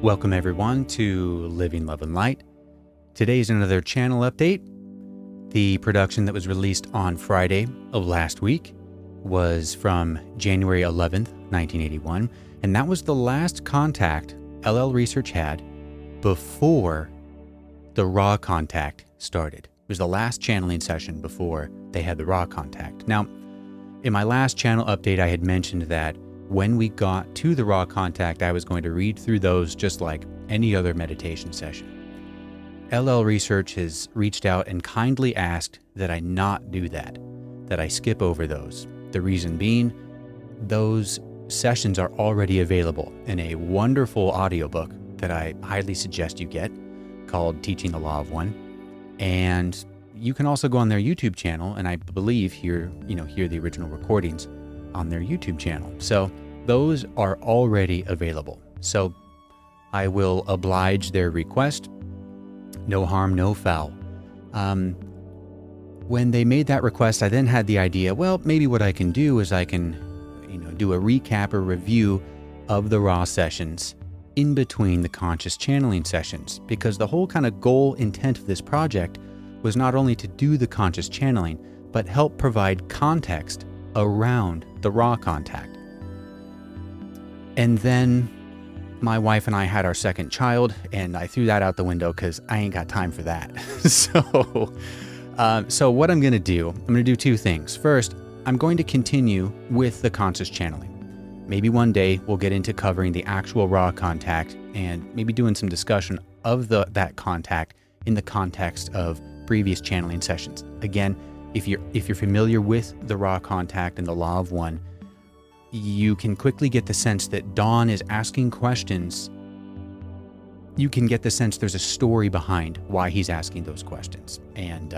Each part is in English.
Welcome everyone to Living Love and Light. Today's another channel update. The production that was released on Friday of last week was from January 11th, 1981, and that was the last contact LL Research had before the raw contact started. It was the last channeling session before they had the raw contact. Now, in my last channel update, I had mentioned that when we got to the raw contact, I was going to read through those just like any other meditation session. LL Research has reached out and kindly asked that I not do that I skip over those. The reason being, those sessions are already available in a wonderful audiobook that I highly suggest you get called Teaching the Law of One. And you can also go on their YouTube channel and I believe hear the original recordings on their YouTube channel. So those are already available. So I will oblige their request. No harm, no foul. When they made that request, I then had the idea, well, maybe what I can do is I can, do a recap or review of the raw sessions in between the conscious channeling sessions, because the whole kind of goal intent of this project was not only to do the conscious channeling, but help provide context around the raw contact. And then my wife and I had our second child, and I threw that out the window because I ain't got time for that. So what I'm going to do two things. First, I'm going to continue with the conscious channeling. Maybe one day we'll get into covering the actual raw contact and maybe doing some discussion of that contact in the context of previous channeling sessions. Again, if you're familiar with the raw contact and the Law of One, you can quickly get the sense that Don is asking questions. You can get the sense there's a story behind why he's asking those questions. And,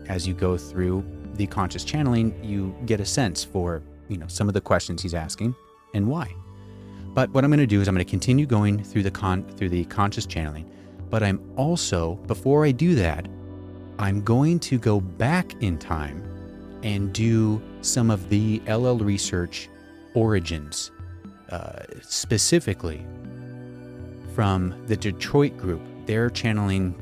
as you go through the conscious channeling, you get a sense for, some of the questions he's asking and why. But what I'm going to do is I'm going to continue going through the conscious channeling. But I'm also, before I do that, I'm going to go back in time and do some of the LL Research origins, specifically from the Detroit group. Their channeling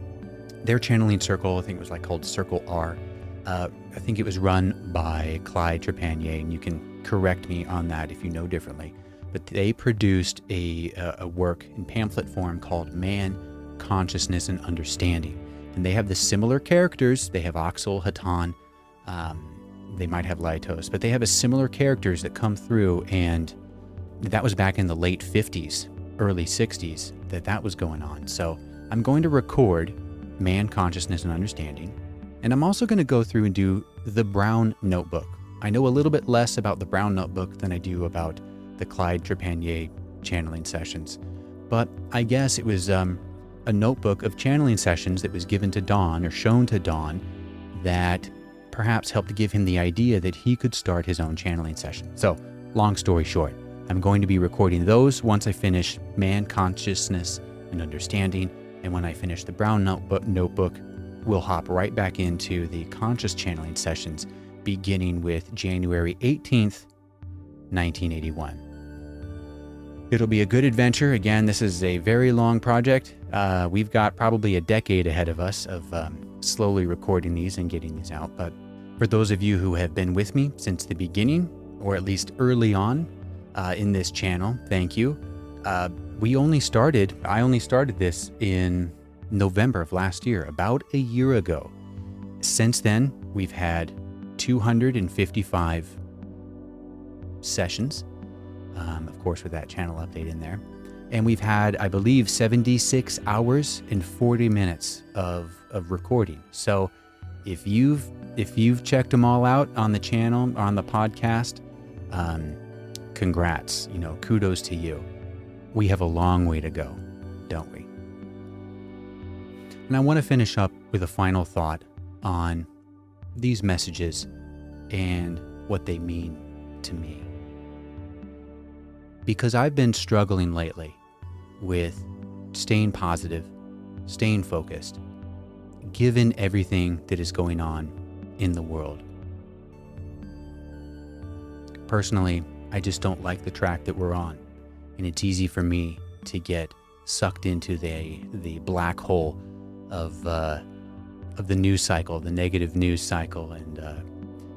circle, I think it was called Circle R. I think it was run by Clyde Trepanier, and you can correct me on that if you know differently. But they produced a work in pamphlet form called Man, Consciousness, and Understanding. And they have the similar characters. They have Oxel, Hatan, they might have Laitos, but they have a similar characters that come through, and that was back in the late 50s, early 60s that was going on. So I'm going to record Man, Consciousness, and Understanding, and I'm also going to go through and do the Brown Notebook. I know a little bit less about the Brown Notebook than I do about the Clyde Trepanier channeling sessions, but I guess it was a notebook of channeling sessions that was given to Don or shown to Don that perhaps helped give him the idea that he could start his own channeling session. So, long story short, I'm going to be recording those once I finish Man, Consciousness, and Understanding. And when I finish the Brown Notebook, we'll hop right back into the conscious channeling sessions, beginning with January 18th, 1981. It'll be a good adventure. Again, this is a very long project. We've got probably a decade ahead of us of slowly recording these and getting these out. But for those of you who have been with me since the beginning, or at least early on in this channel, thank you. I only started this in November of last year, about a year ago. Since then, we've had 255 sessions. Of course, with that channel update in there. And we've had, I believe, 76 hours and 40 minutes of recording. So if you've checked them all out on the channel, on the podcast, congrats, kudos to you. We have a long way to go, don't we? And I want to finish up with a final thought on these messages and what they mean to me. Because I've been struggling lately with staying positive, staying focused, given everything that is going on in the world. Personally, I just don't like the track that we're on, and it's easy for me to get sucked into the black hole of the news cycle, the negative news cycle, and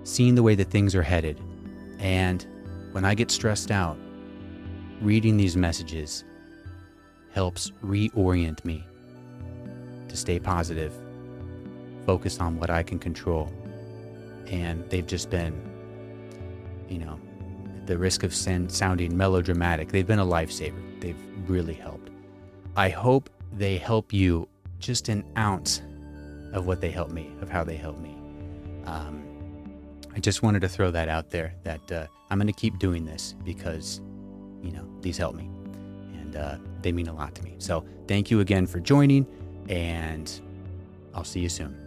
seeing the way that things are headed. And when I get stressed out, reading these messages helps reorient me to stay positive, focus on what I can control. And they've just been, at the risk of sounding melodramatic, they've been a lifesaver. They've really helped. I hope they help you just an ounce of what they helped me, of how they helped me. I just wanted to throw that out there, that I'm going to keep doing this because, these help me, and they mean a lot to me. So thank you again for joining, and I'll see you soon.